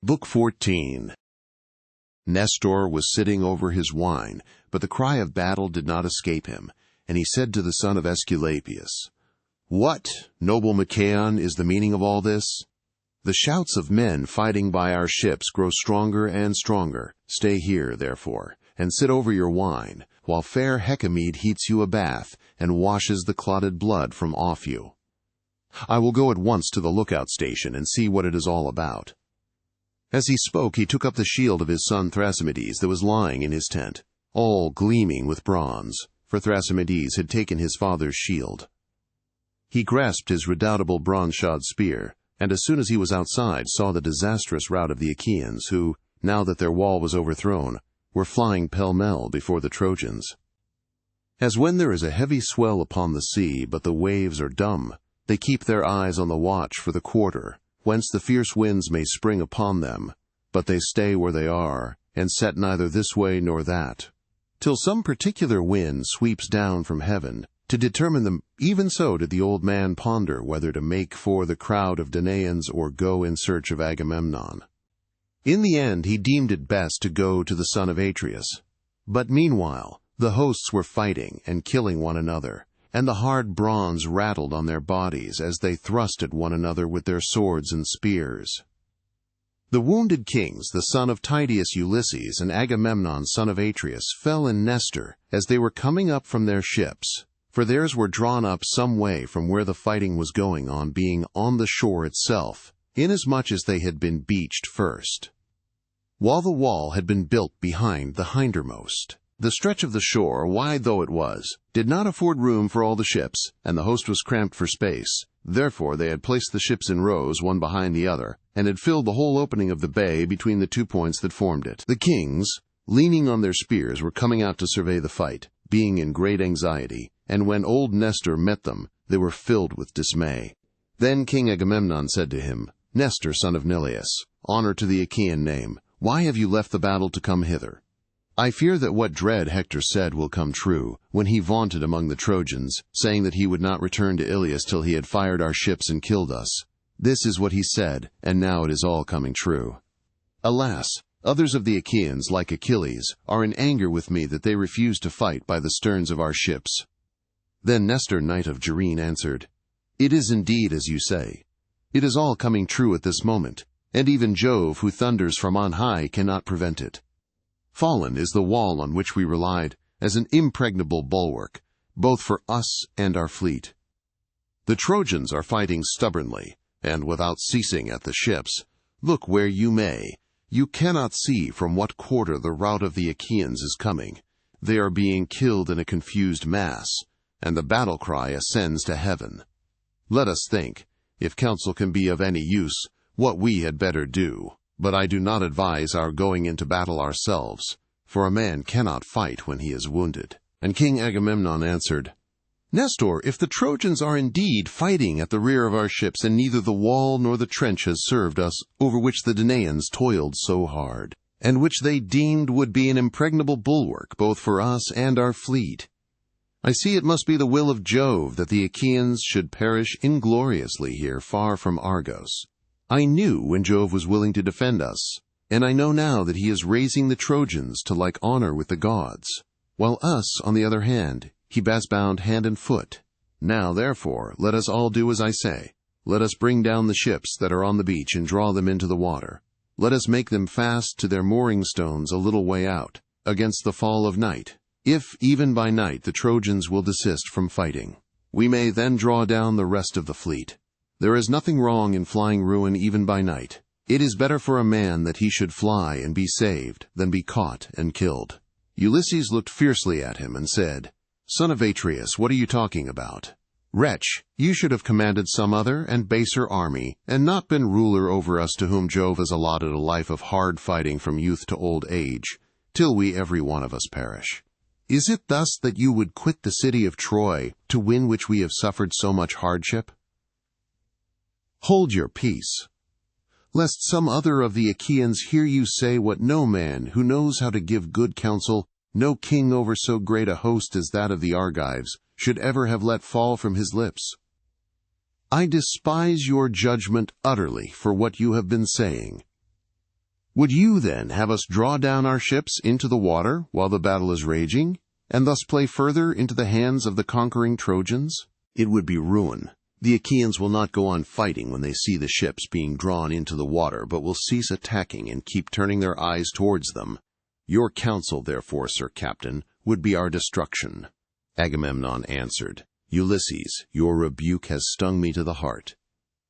Book 14. Nestor was sitting over his wine, but the cry of battle did not escape him, and he said to the son of Aesculapius, "What, noble Machaon, is the meaning of all this? The shouts of men fighting by our ships grow stronger and stronger. Stay here, therefore, and sit over your wine, while fair Hecamede heats you a bath and washes the clotted blood from off you. I will go at once to the lookout station and see what it is all about." As he spoke, he took up the shield of his son Thrasymedes that was lying in his tent, all gleaming with bronze, for Thrasymedes had taken his father's shield. He grasped his redoubtable bronze-shod spear, and as soon as he was outside saw the disastrous rout of the Achaeans, who, now that their wall was overthrown, were flying pell-mell before the Trojans. As when there is a heavy swell upon the sea, but the waves are dumb, they keep their eyes on the watch for the quarter, whence the fierce winds may spring upon them, but they stay where they are, and set neither this way nor that, till some particular wind sweeps down from heaven, to determine them. Even so did the old man ponder whether to make for the crowd of Danaans or go in search of Agamemnon. In the end he deemed it best to go to the son of Atreus. But meanwhile the hosts were fighting and killing one another, and the hard bronze rattled on their bodies as they thrust at one another with their swords and spears. The wounded kings, the son of Tydeus Ulysses and Agamemnon son of Atreus, fell in Nestor as they were coming up from their ships, for theirs were drawn up some way from where the fighting was going on, being on the shore itself, inasmuch as they had been beached first, while the wall had been built behind the hindermost. The stretch of the shore, wide though it was, did not afford room for all the ships, and the host was cramped for space. Therefore they had placed the ships in rows, one behind the other, and had filled the whole opening of the bay between the 2 points that formed it. The kings, leaning on their spears, were coming out to survey the fight, being in great anxiety, and when old Nestor met them, they were filled with dismay. Then King Agamemnon said to him, "Nestor, son of Neleus, honor to the Achaean name, why have you left the battle to come hither? I fear that what dread Hector said will come true, when he vaunted among the Trojans, saying that he would not return to Iliad till he had fired our ships and killed us. This is what he said, and now it is all coming true. Alas, others of the Achaeans, like Achilles, are in anger with me that they refuse to fight by the sterns of our ships." Then Nestor, knight of Gerene, answered, "It is indeed as you say. It is all coming true at this moment, and even Jove, who thunders from on high, cannot prevent it. Fallen is the wall on which we relied as an impregnable bulwark, both for us and our fleet. The Trojans are fighting stubbornly, and without ceasing at the ships. Look where you may, you cannot see from what quarter the rout of the Achaeans is coming. They are being killed in a confused mass, and the battle cry ascends to heaven. Let us think, if counsel can be of any use, what we had better do. But I do not advise our going into battle ourselves, for a man cannot fight when he is wounded." And King Agamemnon answered, "Nestor, if the Trojans are indeed fighting at the rear of our ships, and neither the wall nor the trench has served us, over which the Danaans toiled so hard, and which they deemed would be an impregnable bulwark both for us and our fleet, I see it must be the will of Jove that the Achaeans should perish ingloriously here far from Argos. I knew when Jove was willing to defend us, and I know now that he is raising the Trojans to like honor with the gods, while us, on the other hand, he has bound hand and foot. Now, therefore, let us all do as I say. Let us bring down the ships that are on the beach and draw them into the water. Let us make them fast to their mooring stones a little way out, against the fall of night. If, even by night, the Trojans will desist from fighting, we may then draw down the rest of the fleet. There is nothing wrong in flying ruin even by night. It is better for a man that he should fly and be saved than be caught and killed." Ulysses looked fiercely at him and said, "Son of Atreus, what are you talking about? Wretch, you should have commanded some other and baser army, and not been ruler over us, to whom Jove has allotted a life of hard fighting from youth to old age, till we every one of us perish. Is it thus that you would quit the city of Troy, to win which we have suffered so much hardship? Hold your peace, lest some other of the Achaeans hear you say what no man, who knows how to give good counsel, no king over so great a host as that of the Argives, should ever have let fall from his lips. I despise your judgment utterly for what you have been saying. Would you then have us draw down our ships into the water while the battle is raging, and thus play further into the hands of the conquering Trojans? It would be ruin. The Achaeans will not go on fighting when they see the ships being drawn into the water, but will cease attacking and keep turning their eyes towards them. Your counsel, therefore, Sir Captain, would be our destruction." Agamemnon answered, "Ulysses, your rebuke has stung me to the heart.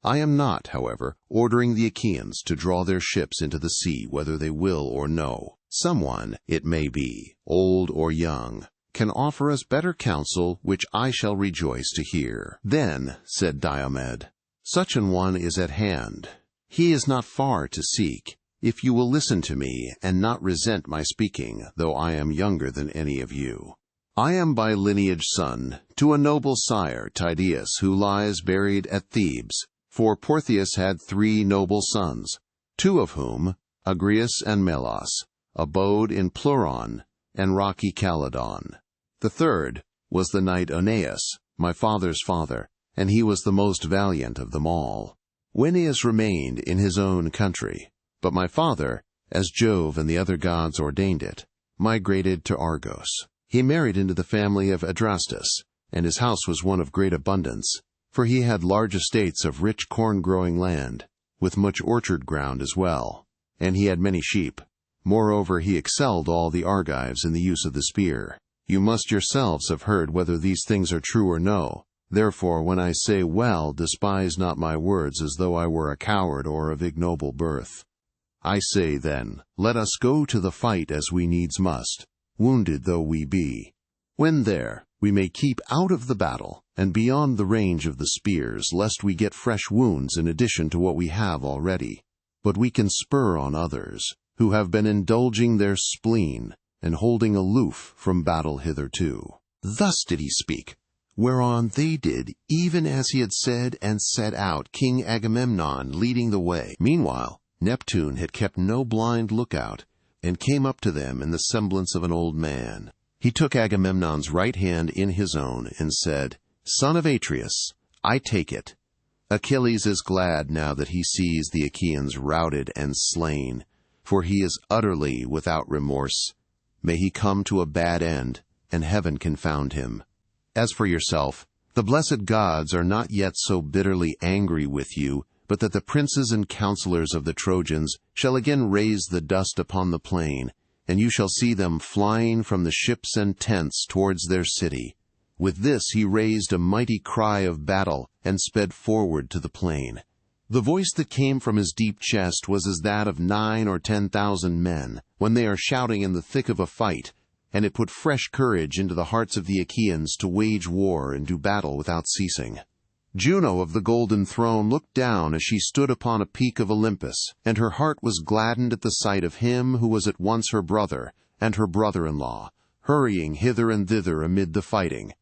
I am not, however, ordering the Achaeans to draw their ships into the sea whether they will or no. Someone, it may be, old or young, can offer us better counsel, which I shall rejoice to hear." "Then," said Diomed, "such an one is at hand. He is not far to seek, if you will listen to me and not resent my speaking, though I am younger than any of you. I am by lineage son to a noble sire, Tydeus, who lies buried at Thebes, for Portheus had 3 noble sons, 2 of whom, Agrius and Melas, abode in Pleuron and rocky Calydon. The third was the knight Aeneas, my father's father, and he was the most valiant of them all. Aeneas remained in his own country, but my father, as Jove and the other gods ordained it, migrated to Argos. He married into the family of Adrastus, and his house was one of great abundance, for he had large estates of rich corn-growing land, with much orchard ground as well, and he had many sheep. Moreover, he excelled all the Argives in the use of the spear. You must yourselves have heard whether these things are true or no. Therefore, when I say well, despise not my words as though I were a coward or of ignoble birth. I say, then, let us go to the fight as we needs must, wounded though we be. When there, we may keep out of the battle, and beyond the range of the spears, lest we get fresh wounds in addition to what we have already. But we can spur on others, who have been indulging their spleen, and holding aloof from battle hitherto." Thus did he speak, whereon they did even as he had said, and set out, King Agamemnon leading the way. Meanwhile, Neptune had kept no blind lookout, and came up to them in the semblance of an old man. He took Agamemnon's right hand in his own, and said, "Son of Atreus, I take it. Achilles is glad now that he sees the Achaeans routed and slain, for he is utterly without remorse. May he come to a bad end, and heaven confound him. As for yourself, the blessed gods are not yet so bitterly angry with you, but that the princes and counselors of the Trojans shall again raise the dust upon the plain, and you shall see them flying from the ships and tents towards their city." With this he raised a mighty cry of battle, and sped forward to the plain. The voice that came from his deep chest was as that of 9,000 or 10,000 men, when they are shouting in the thick of a fight, and it put fresh courage into the hearts of the Achaeans to wage war and do battle without ceasing. Juno of the golden throne looked down as she stood upon a peak of Olympus, and her heart was gladdened at the sight of him who was at once her brother and her brother-in-law, hurrying hither and thither amid the fighting.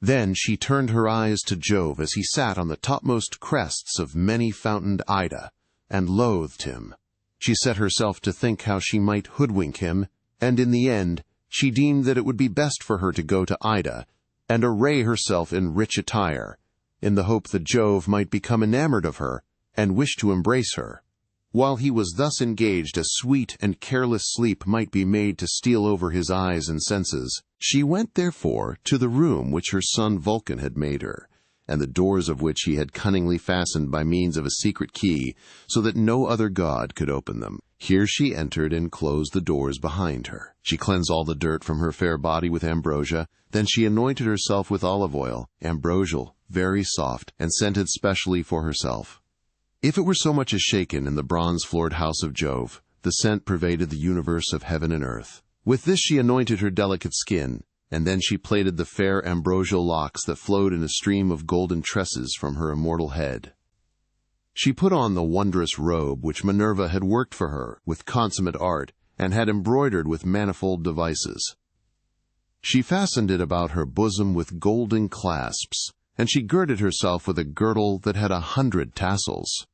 Then she turned her eyes to Jove as he sat on the topmost crests of many-fountained Ida, and loathed him. She set herself to think how she might hoodwink him, and in the end she deemed that it would be best for her to go to Ida, and array herself in rich attire, in the hope that Jove might become enamored of her, and wish to embrace her. While he was thus engaged, a sweet and careless sleep might be made to steal over his eyes and senses. She went, therefore, to the room which her son Vulcan had made her, and the doors of which he had cunningly fastened by means of a secret key, so that no other god could open them. Here she entered and closed the doors behind her. She cleansed all the dirt from her fair body with ambrosia. Then she anointed herself with olive oil, ambrosial, very soft, and scented specially for herself. If it were so much as shaken in the bronze-floored house of Jove, the scent pervaded the universe of heaven and earth. With this she anointed her delicate skin, and then she plaited the fair ambrosial locks that flowed in a stream of golden tresses from her immortal head. She put on the wondrous robe which Minerva had worked for her with consummate art, and had embroidered with manifold devices. She fastened it about her bosom with golden clasps, and she girded herself with a girdle that had 100 tassels.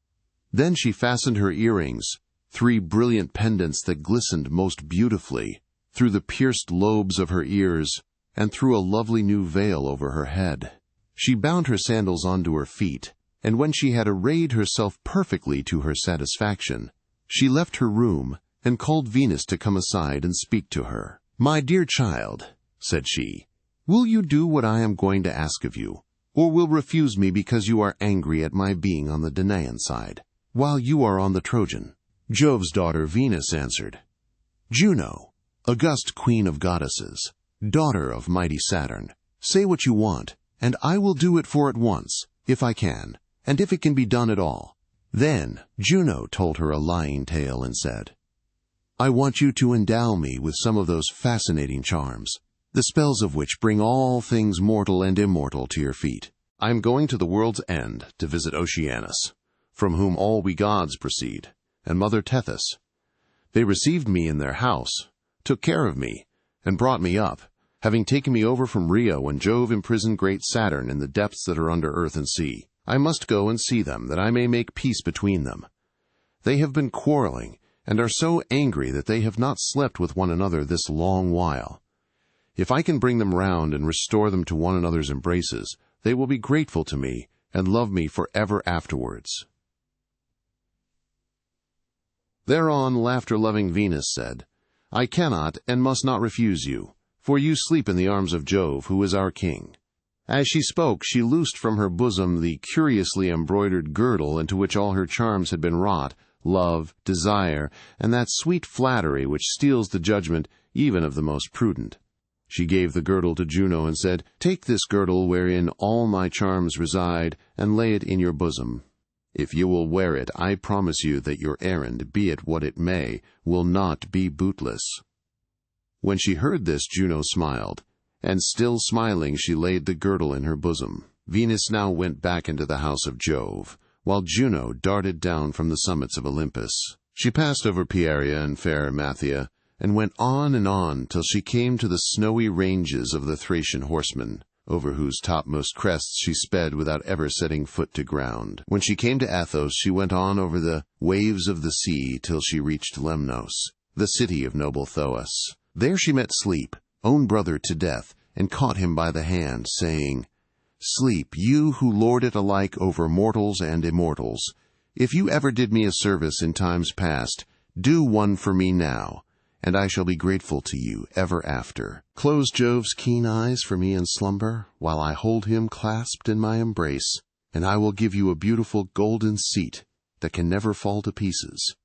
Then she fastened her earrings, 3 brilliant pendants that glistened most beautifully, through the pierced lobes of her ears, and threw a lovely new veil over her head. She bound her sandals onto her feet, and when she had arrayed herself perfectly to her satisfaction, she left her room, and called Venus to come aside and speak to her. "My dear child," said she, "will you do what I am going to ask of you, or will refuse me because you are angry at my being on the Danaan side, while you are on the Trojan?" Jove's daughter Venus answered, "Juno, august queen of goddesses, daughter of mighty Saturn, say what you want, and I will do it for at once, if I can, and if it can be done at all." Then Juno told her a lying tale and said, "I want you to endow me with some of those fascinating charms, the spells of which bring all things mortal and immortal to your feet. I am going to the world's end to visit Oceanus, from whom all we gods proceed, and Mother Tethys. They received me in their house, took care of me, and brought me up, having taken me over from Rio when Jove imprisoned great Saturn in the depths that are under earth and sea. I must go and see them, that I may make peace between them. They have been quarreling, and are so angry that they have not slept with one another this long while. If I can bring them round and restore them to one another's embraces, they will be grateful to me and love me forever afterwards." Thereon laughter-loving Venus said, "I cannot and must not refuse you, for you sleep in the arms of Jove, who is our king." As she spoke, she loosed from her bosom the curiously embroidered girdle into which all her charms had been wrought, love, desire, and that sweet flattery which steals the judgment even of the most prudent. She gave the girdle to Juno and said, "Take this girdle wherein all my charms reside, and lay it in your bosom. If you will wear it, I promise you that your errand, be it what it may, will not be bootless." When she heard this, Juno smiled, and still smiling she laid the girdle in her bosom. Venus now went back into the house of Jove, while Juno darted down from the summits of Olympus. She passed over Pieria and fair Mathia, and went on till she came to the snowy ranges of the Thracian horsemen, over whose topmost crests she sped without ever setting foot to ground. When she came to Athos, she went on over the waves of the sea till she reached Lemnos, the city of noble Thoas. There she met Sleep, own brother to Death, and caught him by the hand, saying, "Sleep, you who lord it alike over mortals and immortals, if you ever did me a service in times past, do one for me now, and I shall be grateful to you ever after. Close Jove's keen eyes for me in slumber, while I hold him clasped in my embrace, and I will give you a beautiful golden seat that can never fall to pieces.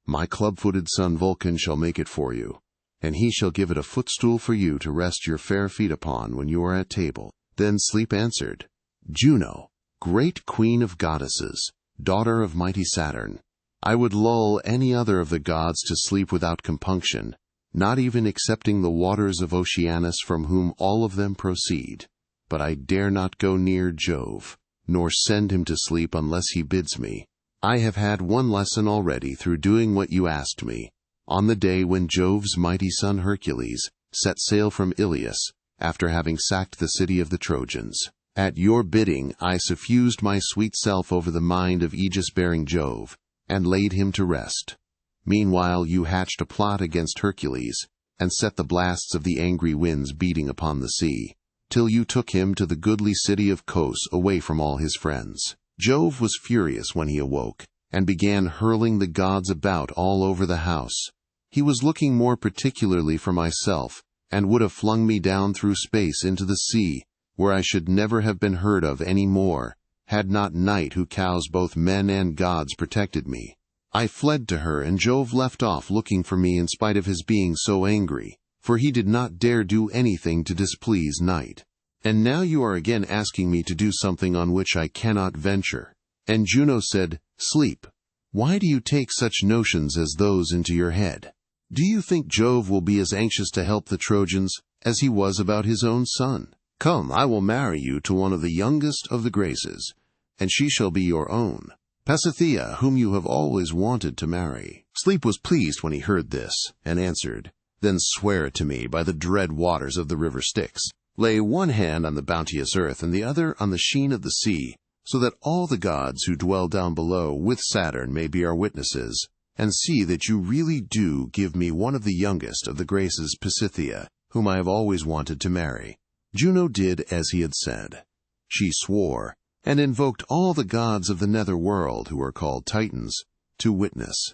My club-footed son Vulcan shall make it for you, and he shall give it a footstool for you to rest your fair feet upon when you are at table." Then Sleep answered, "Juno, great queen of goddesses, daughter of mighty Saturn, I would lull any other of the gods to sleep without compunction, not even excepting the waters of Oceanus, from whom all of them proceed. But I dare not go near Jove, nor send him to sleep unless he bids me. I have had one lesson already through doing what you asked me, on the day when Jove's mighty son Hercules set sail from Iliad, after having sacked the city of the Trojans. At your bidding I suffused my sweet self over the mind of aegis-bearing Jove, and laid him to rest. Meanwhile you hatched a plot against Hercules, and set the blasts of the angry winds beating upon the sea, till you took him to the goodly city of Kos away from all his friends. Jove was furious when he awoke, and began hurling the gods about all over the house. He was looking more particularly for myself, and would have flung me down through space into the sea, where I should never have been heard of any more, had not Night, who cows both men and gods, protected me. I fled to her, and Jove left off looking for me in spite of his being so angry, for he did not dare do anything to displease Night. And now you are again asking me to do something on which I cannot venture." And Juno said, "Sleep, why do you take such notions as those into your head? Do you think Jove will be as anxious to help the Trojans as he was about his own son? Come, I will marry you to one of the youngest of the Graces, and she shall be your own, Pasithea, whom you have always wanted to marry." Sleep was pleased when he heard this, and answered, "Then swear it to me by the dread waters of the river Styx. Lay one hand on the bounteous earth and the other on the sheen of the sea, so that all the gods who dwell down below with Saturn may be our witnesses, and see that you really do give me one of the youngest of the Graces, Pasithea, whom I have always wanted to marry." Juno did as he had said. She swore, and invoked all the gods of the nether world, who are called Titans, to witness.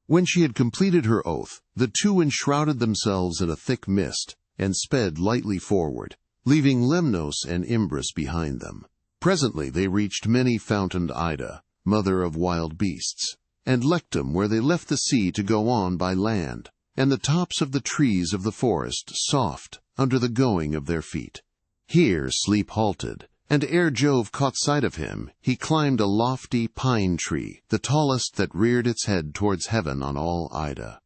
When she had completed her oath, the two enshrouded themselves in a thick mist and sped lightly forward, leaving Lemnos and Imbrus behind them. Presently they reached many-fountained Ida, mother of wild beasts, and Lectum, where they left the sea to go on by land, and the tops of the trees of the forest soft under the going of their feet. Here Sleep halted, and ere Jove caught sight of him, he climbed a lofty pine tree, the tallest that reared its head towards heaven on all Ida.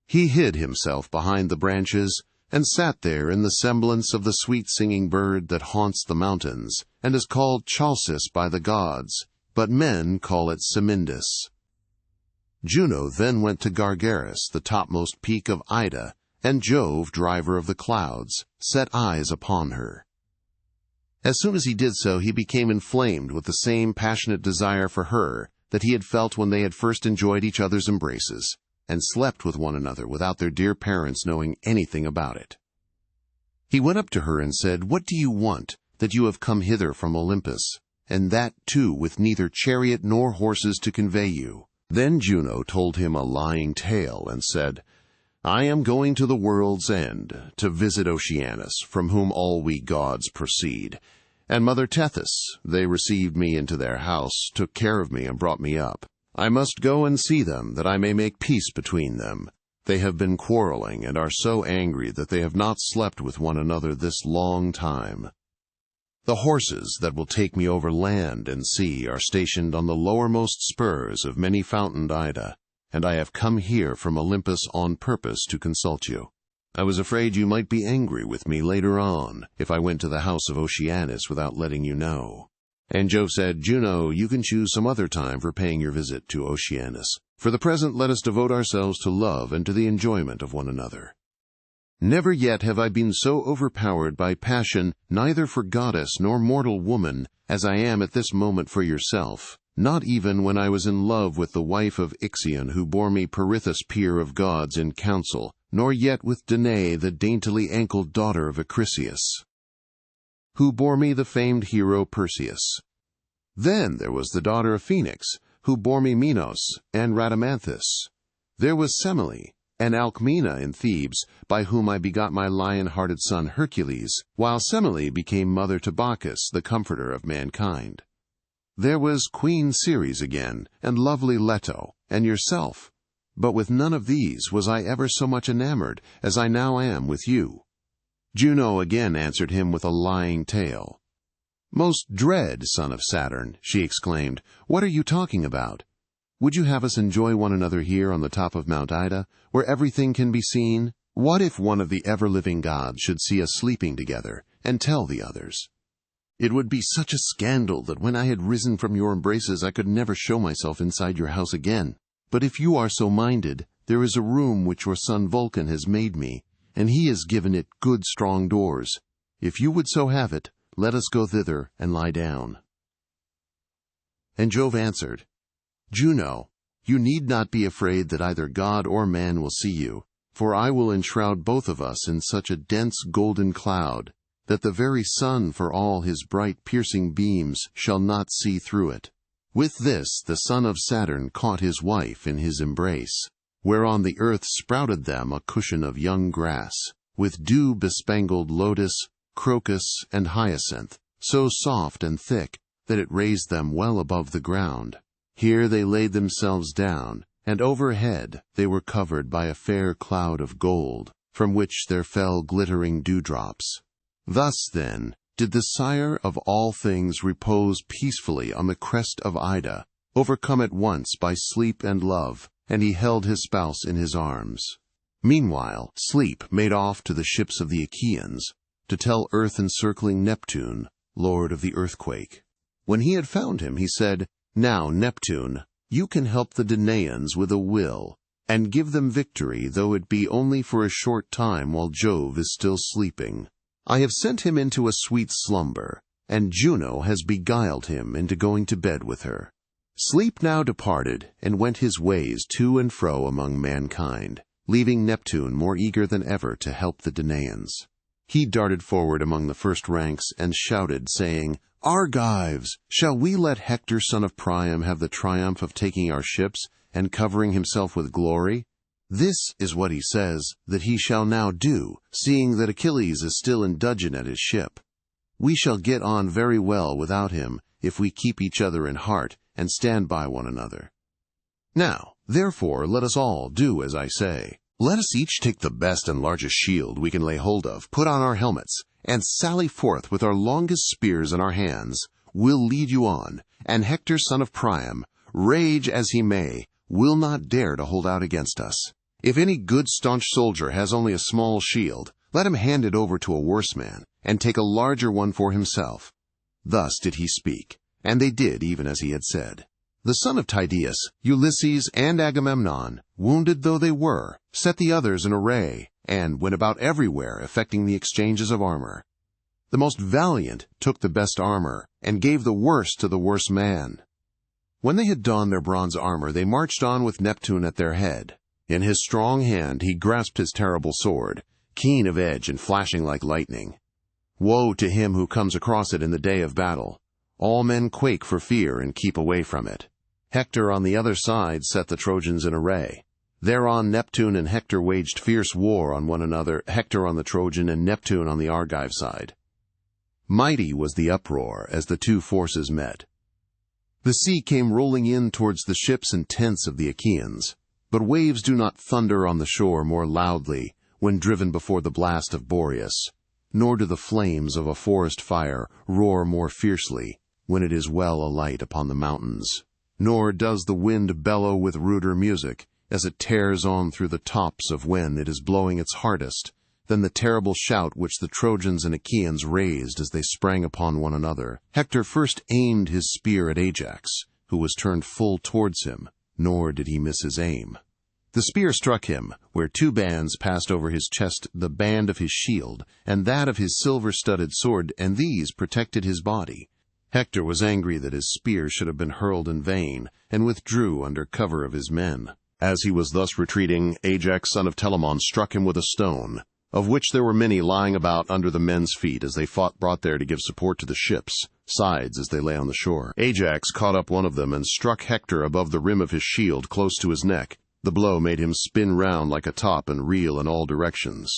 He hid himself behind the branches, and sat there in the semblance of the sweet-singing bird that haunts the mountains, and is called Chalcis by the gods, but men call it Semindis. Juno then went to Gargarus, the topmost peak of Ida, and Jove, driver of the clouds, set eyes upon her. As soon as he did so, he became inflamed with the same passionate desire for her that he had felt when they had first enjoyed each other's embraces, and slept with one another without their dear parents knowing anything about it. He went up to her and said, "What do you want, that you have come hither from Olympus, and that, too, with neither chariot nor horses to convey you?" Then Juno told him a lying tale and said, "I am going to the world's end, to visit Oceanus, from whom all we gods proceed, and Mother Tethys. They received me into their house, took care of me, and brought me up. I must go and see them, that I may make peace between them. They have been quarreling, and are so angry that they have not slept with one another this long time. The horses that will take me over land and sea are stationed on the lowermost spurs of many-fountained Ida, and I have come here from Olympus on purpose to consult you. I was afraid you might be angry with me later on, if I went to the house of Oceanus without letting you know." And Jove said, "Juno, you can choose some other time for paying your visit to Oceanus. For the present let us devote ourselves to love and to the enjoyment of one another. Never yet have I been so overpowered by passion, neither for goddess nor mortal woman, as I am at this moment for yourself, not even when I was in love with the wife of Ixion, who bore me Perithous, peer of gods, in council, nor yet with Danae, the daintily ankled daughter of Acrisius, who bore me the famed hero Perseus. Then there was the daughter of Phoenix, who bore me Minos and Rhadamanthus. There was Semele and Alcmena in Thebes, by whom I begot my lion-hearted son Hercules, while Semele became mother to Bacchus, the comforter of mankind. There was Queen Ceres again, and lovely Leto, and yourself. But with none of these was I ever so much enamored as I now am with you." Juno again answered him with a lying tale. "Most dread son of Saturn," she exclaimed, "what are you talking about? Would you have us enjoy one another here on the top of Mount Ida, where everything can be seen? What if one of the ever-living gods should see us sleeping together, and tell the others? It would be such a scandal that when I had risen from your embraces I could never show myself inside your house again. But if you are so minded, there is a room which your son Vulcan has made me, and he has given it good strong doors. If you would so have it, let us go thither and lie down." And Jove answered, "Juno, you need not be afraid that either god or man will see you, for I will enshroud both of us in such a dense golden cloud that the very sun for all his bright piercing beams shall not see through it." With this the son of Saturn caught his wife in his embrace, whereon the earth sprouted them a cushion of young grass, with dew-bespangled lotus, crocus, and hyacinth, so soft and thick that it raised them well above the ground. Here they laid themselves down, and overhead they were covered by a fair cloud of gold, from which there fell glittering dewdrops. Thus, then, did the sire of all things repose peacefully on the crest of Ida, overcome at once by sleep and love, and he held his spouse in his arms. Meanwhile, Sleep made off to the ships of the Achaeans, to tell earth-encircling Neptune, lord of the earthquake. When he had found him, he said, "Now, Neptune, you can help the Danaans with a will, and give them victory, though it be only for a short time while Jove is still sleeping. I have sent him into a sweet slumber, and Juno has beguiled him into going to bed with her." Sleep now departed, and went his ways to and fro among mankind, leaving Neptune more eager than ever to help the Danaans. He darted forward among the first ranks, and shouted, saying, "Argives, shall we let Hector son of Priam have the triumph of taking our ships, and covering himself with glory? This is what he says that he shall now do, seeing that Achilles is still in dudgeon at his ship. We shall get on very well without him, if we keep each other in heart, and stand by one another. Now, therefore, let us all do as I say. Let us each take the best and largest shield we can lay hold of, put on our helmets, and sally forth with our longest spears in our hands. We'll lead you on, and Hector son of Priam, rage as he may, will not dare to hold out against us. If any good staunch soldier has only a small shield, let him hand it over to a worse man, and take a larger one for himself. Thus did he speak, and they did even as he had said. The son of Tydeus, Ulysses, and Agamemnon, wounded though they were, set the others in array, and went about everywhere effecting the exchanges of armor. The most valiant took the best armor, and gave the worst to the worse man. When they had donned their bronze armor, they marched on with Neptune at their head. In his strong hand he grasped his terrible sword, keen of edge and flashing like lightning. Woe to him who comes across it in the day of battle. All men quake for fear and keep away from it. Hector on the other side set the Trojans in array. Thereon Neptune and Hector waged fierce war on one another, Hector on the Trojan and Neptune on the Argive side. Mighty was the uproar as the two forces met. The sea came rolling in towards the ships and tents of the Achaeans, but waves do not thunder on the shore more loudly when driven before the blast of Boreas, nor do the flames of a forest fire roar more fiercely when it is well alight upon the mountains. Nor does the wind bellow with ruder music as it tears on through the tops of when it is blowing its hardest, than the terrible shout which the Trojans and Achaeans raised as they sprang upon one another. Hector first aimed his spear at Ajax, who was turned full towards him, nor did he miss his aim. The spear struck him, where two bands passed over his chest, the band of his shield, and that of his silver-studded sword, and these protected his body. Hector was angry that his spear should have been hurled in vain, and withdrew under cover of his men. As he was thus retreating, Ajax son of Telamon struck him with a stone, of which there were many lying about under the men's feet as they fought, brought there to give support to the ships' sides as they lay on the shore. Ajax caught up one of them and struck Hector above the rim of his shield close to his neck. The blow made him spin round like a top and reel in all directions.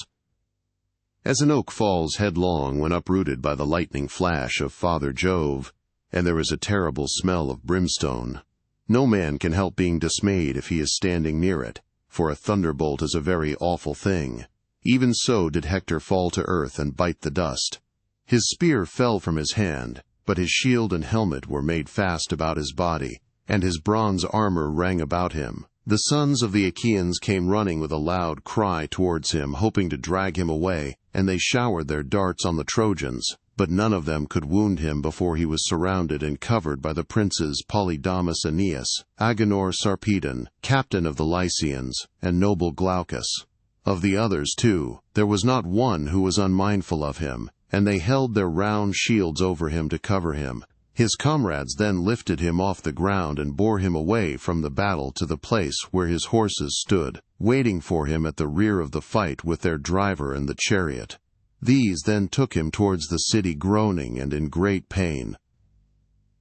As an oak falls headlong when uprooted by the lightning flash of Father Jove, and there is a terrible smell of brimstone, no man can help being dismayed if he is standing near it, for a thunderbolt is a very awful thing. Even so did Hector fall to earth and bite the dust. His spear fell from his hand, but his shield and helmet were made fast about his body, and his bronze armor rang about him. The sons of the Achaeans came running with a loud cry towards him, hoping to drag him away, and they showered their darts on the Trojans, but none of them could wound him before he was surrounded and covered by the princes Polydamas Aeneas, Agenor Sarpedon, captain of the Lycians, and noble Glaucus. Of the others, too, there was not one who was unmindful of him, and they held their round shields over him to cover him. His comrades then lifted him off the ground and bore him away from the battle to the place where his horses stood, waiting for him at the rear of the fight with their driver and the chariot. These then took him towards the city groaning and in great pain.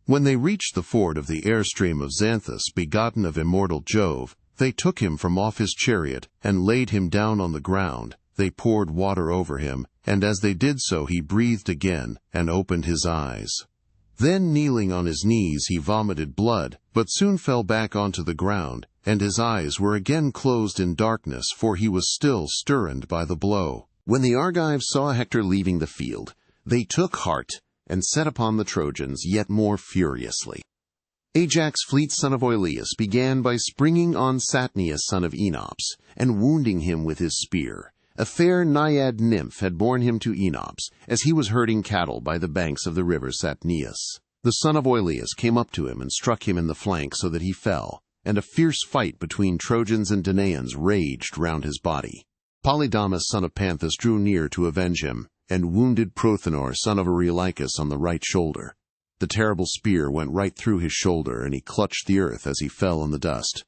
When they reached the ford of the airstream of Xanthus, begotten of immortal Jove, they took him from off his chariot and laid him down on the ground. They poured water over him, and as they did so he breathed again and opened his eyes. Then kneeling on his knees he vomited blood, but soon fell back onto the ground, and his eyes were again closed in darkness, for he was still stirred by the blow. When the Argives saw Hector leaving the field, they took heart and set upon the Trojans yet more furiously. Ajax, fleet son of Oileus, began by springing on Satnius son of Enops, and wounding him with his spear. A fair naiad nymph had borne him to Enops, as he was herding cattle by the banks of the river Satnius. The son of Oileus came up to him and struck him in the flank so that he fell, and a fierce fight between Trojans and Danaans raged round his body. Polydamas son of Panthus drew near to avenge him, and wounded Prothenor son of Areilycus on the right shoulder. The terrible spear went right through his shoulder, and he clutched the earth as he fell in the dust.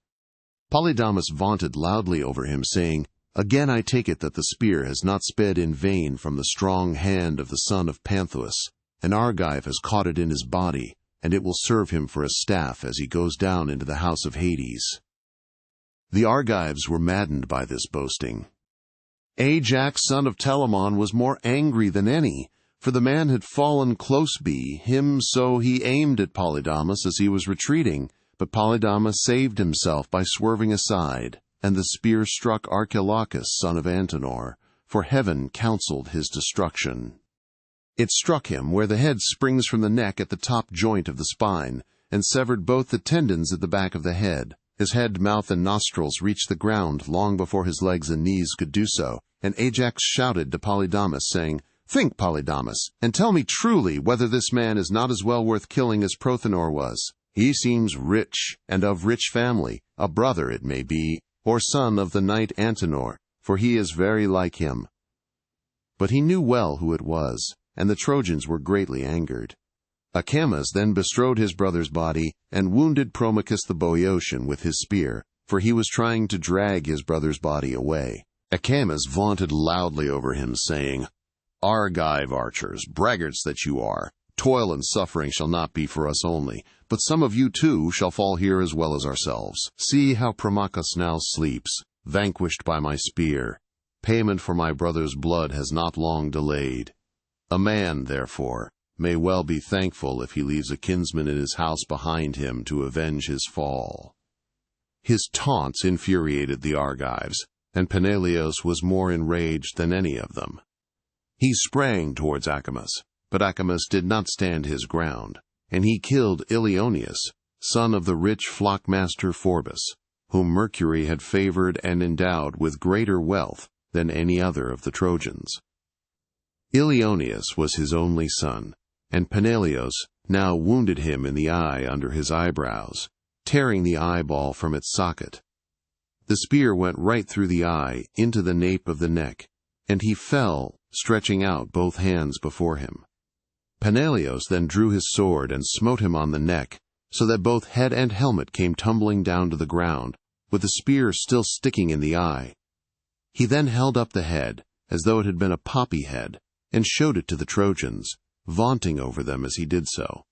Polydamas vaunted loudly over him, saying, "Again I take it that the spear has not sped in vain from the strong hand of the son of Panthus. An Argive has caught it in his body, and it will serve him for a staff as he goes down into the house of Hades." The Argives were maddened by this boasting. Ajax, son of Telamon, was more angry than any, for the man had fallen close by him, so he aimed at Polydamas as he was retreating, but Polydamas saved himself by swerving aside, and the spear struck Archilochus, son of Antenor, for heaven counseled his destruction. It struck him where the head springs from the neck at the top joint of the spine, and severed both the tendons at the back of the head. His head, mouth, and nostrils reached the ground long before his legs and knees could do so, and Ajax shouted to Polydamas, saying, "Think, Polydamas, and tell me truly whether this man is not as well worth killing as Prothenor was. He seems rich, and of rich family, a brother, it may be, or son of the knight Antenor, for he is very like him." But he knew well who it was, and the Trojans were greatly angered. Acamas then bestrode his brother's body, and wounded Promachus the Boeotian with his spear, for he was trying to drag his brother's body away. Acamas vaunted loudly over him, saying, "Argive archers, braggarts that you are, toil and suffering shall not be for us only, but some of you too shall fall here as well as ourselves. See how Promachus now sleeps, vanquished by my spear. Payment for my brother's blood has not long delayed. A man, therefore, may well be thankful if he leaves a kinsman in his house behind him to avenge his fall." His taunts infuriated the Argives, and Peneleos was more enraged than any of them. He sprang towards Acamas, but Acamas did not stand his ground, and he killed Ilioneus, son of the rich flockmaster Phorbas, whom Mercury had favored and endowed with greater wealth than any other of the Trojans. Ilioneus was his only son, and Peneleos now wounded him in the eye under his eyebrows, tearing the eyeball from its socket. The spear went right through the eye into the nape of the neck, and he fell, stretching out both hands before him. Peneleos then drew his sword and smote him on the neck, so that both head and helmet came tumbling down to the ground, with the spear still sticking in the eye. He then held up the head, as though it had been a poppy head, and showed it to the Trojans, vaunting over them as he did so.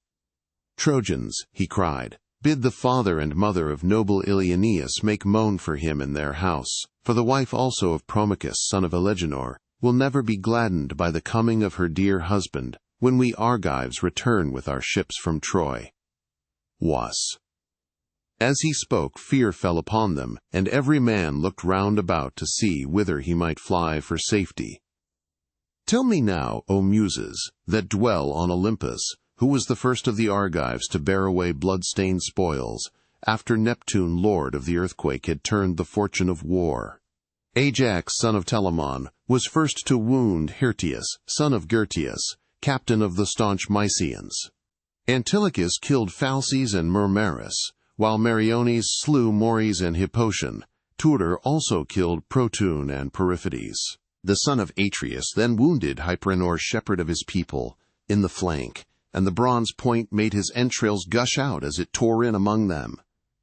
"Trojans," he cried, "bid the father and mother of noble Ilioneus make moan for him in their house, for the wife also of Promachus, son of Elegenor, will never be gladdened by the coming of her dear husband, when we Argives return with our ships from Troy." Was. As he spoke, fear fell upon them, and every man looked round about to see whither he might fly for safety. Tell me now, O Muses, that dwell on Olympus, who was the first of the Argives to bear away blood-stained spoils, after Neptune, lord of the earthquake, had turned the fortune of war? Ajax, son of Telamon, was first to wound Hirtius, son of Gyrtius, captain of the staunch Mysians. Antilochus killed Phalces and Murmarus, while Meriones slew Mores and Hippotion. Tutor also killed Protune and Periphetes. The son of Atreus then wounded Hyperenor, shepherd of his people, in the flank, and the bronze point made his entrails gush out as it tore in among them.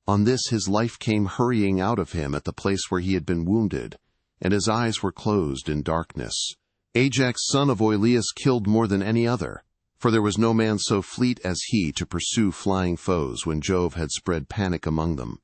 On this his life came hurrying out of him at the place where he had been wounded, and his eyes were closed in darkness. Ajax, son of Oileus, killed more than any other, for there was no man so fleet as he to pursue flying foes when Jove had spread panic among them.